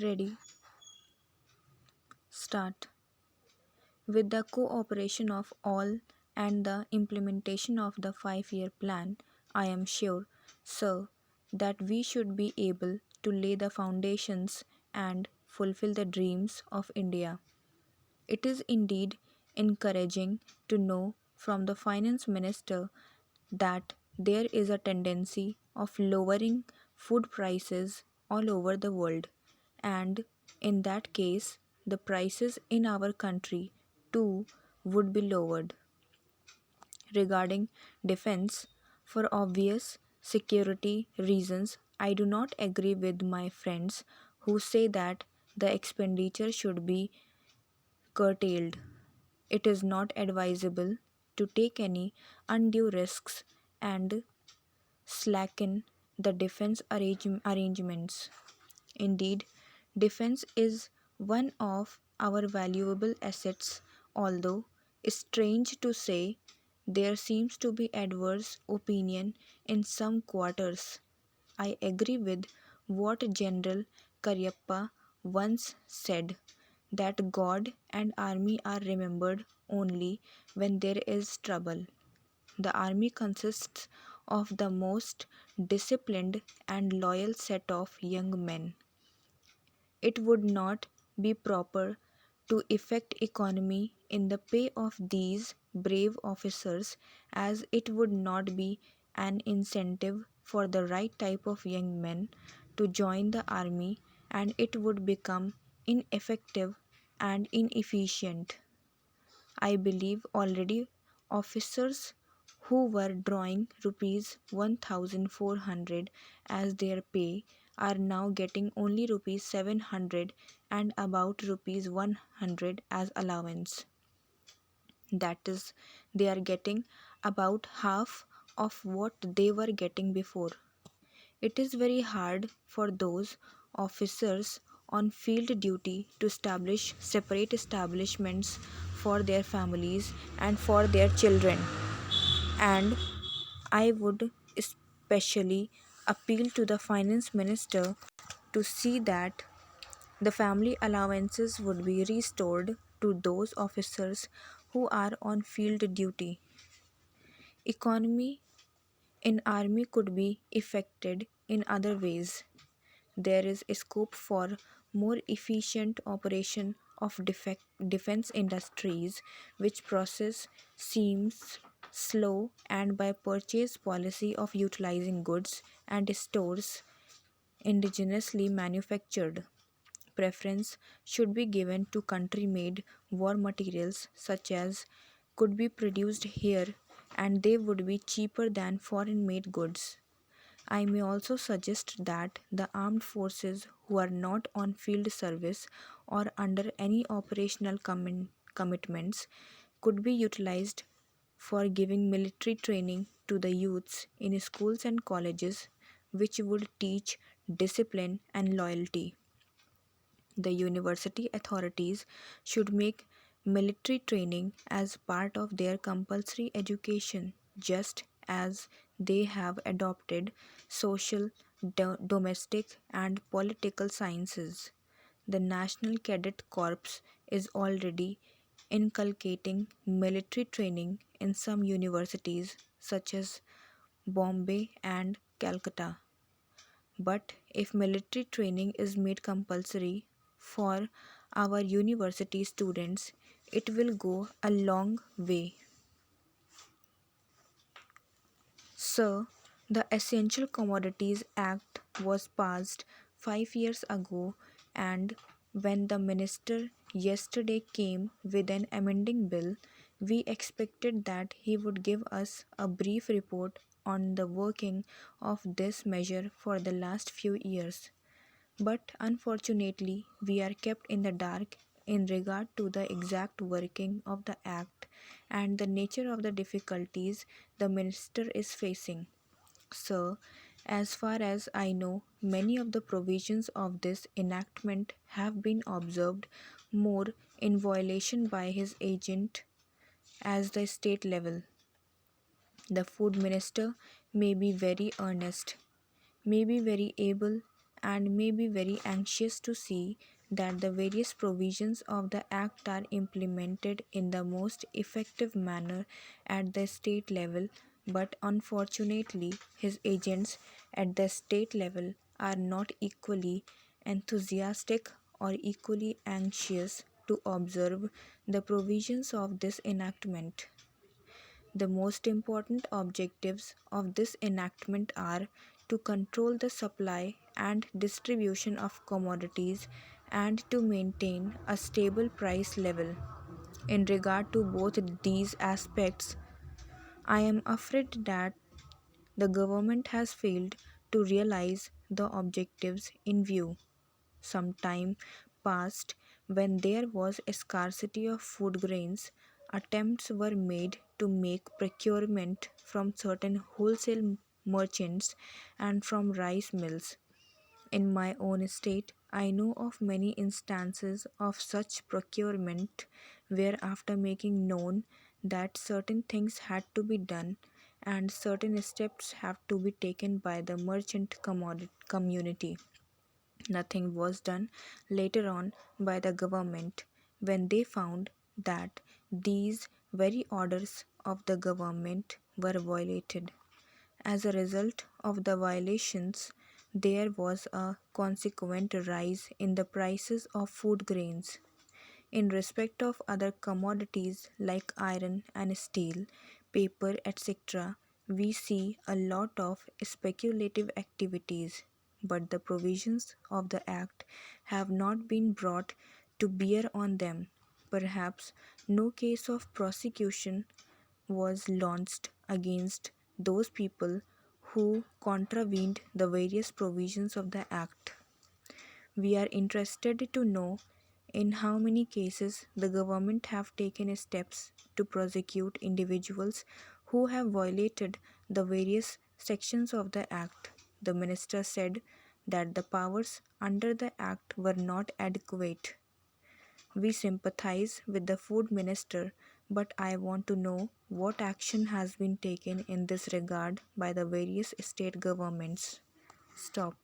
Ready, start. With the cooperation of all and the implementation of the 5 year plan, I am sure, sir, that we should be able to lay the foundations and fulfill the dreams of India. It is indeed encouraging to know from the finance minister that there is a tendency of lowering food prices all over the world, and in that case, the prices in our country too would be lowered. Regarding defense, for obvious security reasons, I do not agree with my friends who say that the expenditure should be curtailed. It is not advisable to take any undue risks and slacken the defense arrangements. Indeed, defense is one of our valuable assets, although strange to say, there seems to be adverse opinion in some quarters. I agree with what General Karyappa once said, that God and army are remembered only when there is trouble. The army consists of the most disciplined and loyal set of young men. It would not be proper to effect economy in the pay of these brave officers, as it would not be an incentive for the right type of young men to join the army, and it would become ineffective and inefficient. I believe already officers who were drawing rupees 1400 as their pay are now getting only rupees 700 and about rupees 100 as allowance. That is, they are getting about half of what they were getting before. It is very hard for those officers on field duty to establish separate establishments for their families and for their children. And I would especially appeal to the finance minister to see that the family allowances would be restored to those officers who are on field duty. Economy in army could be effected in other ways. There is a scope for more efficient operation of defense industries, which process seems slow, and by purchase policy of utilizing goods and stores indigenously manufactured. Preference should be given to country made war materials such as could be produced here, and they would be cheaper than foreign made goods. I may also suggest that the armed forces who are not on field service or under any operational commitments could be utilized for giving military training to the youths in schools and colleges, which would teach discipline and loyalty. The university authorities should make military training as part of their compulsory education, just as they have adopted social, domestic, and political sciences. The National Cadet Corps is already inculcating military training in some universities such as Bombay and Calcutta. But if military training is made compulsory for our university students, it will go a long way. Sir, the Essential Commodities Act was passed 5 years ago, and when the minister yesterday came with an amending bill, we expected that he would give us a brief report on the working of this measure for the last few years. But unfortunately, we are kept in the dark in regard to the exact working of the Act and the nature of the difficulties the minister is facing. Sir, as far as I know, many of the provisions of this enactment have been observed more in violation by his agent as the state level. The food minister may be very earnest, may be very able, and may be very anxious to see that the various provisions of the Act are implemented in the most effective manner at the state level, but unfortunately, his agents at the state level are not equally enthusiastic or equally anxious to observe the provisions of this enactment. The most important objectives of this enactment are to control the supply and distribution of commodities and to maintain a stable price level. In regard to both these aspects, I am afraid that the government has failed to realize the objectives in view. Some time passed when there was a scarcity of food grains. Attempts were made to make procurement from certain wholesale merchants and from rice mills. In my own state, I know of many instances of such procurement where, after making known that certain things had to be done and certain steps have to be taken by the merchant community, nothing was done later on by the government when they found that these very orders of the government were violated. As a result of the violations, there was a consequent rise in the prices of food grains. In respect of other commodities like iron and steel, paper, etc., we see a lot of speculative activities, but the provisions of the Act have not been brought to bear on them. Perhaps no case of prosecution was launched against those people who contravened the various provisions of the Act. We are interested to know in how many cases the government have taken steps to prosecute individuals who have violated the various sections of the Act. The minister said that the powers under the Act were not adequate. We sympathize with the food minister, but I want to know what action has been taken in this regard by the various state governments. Stop.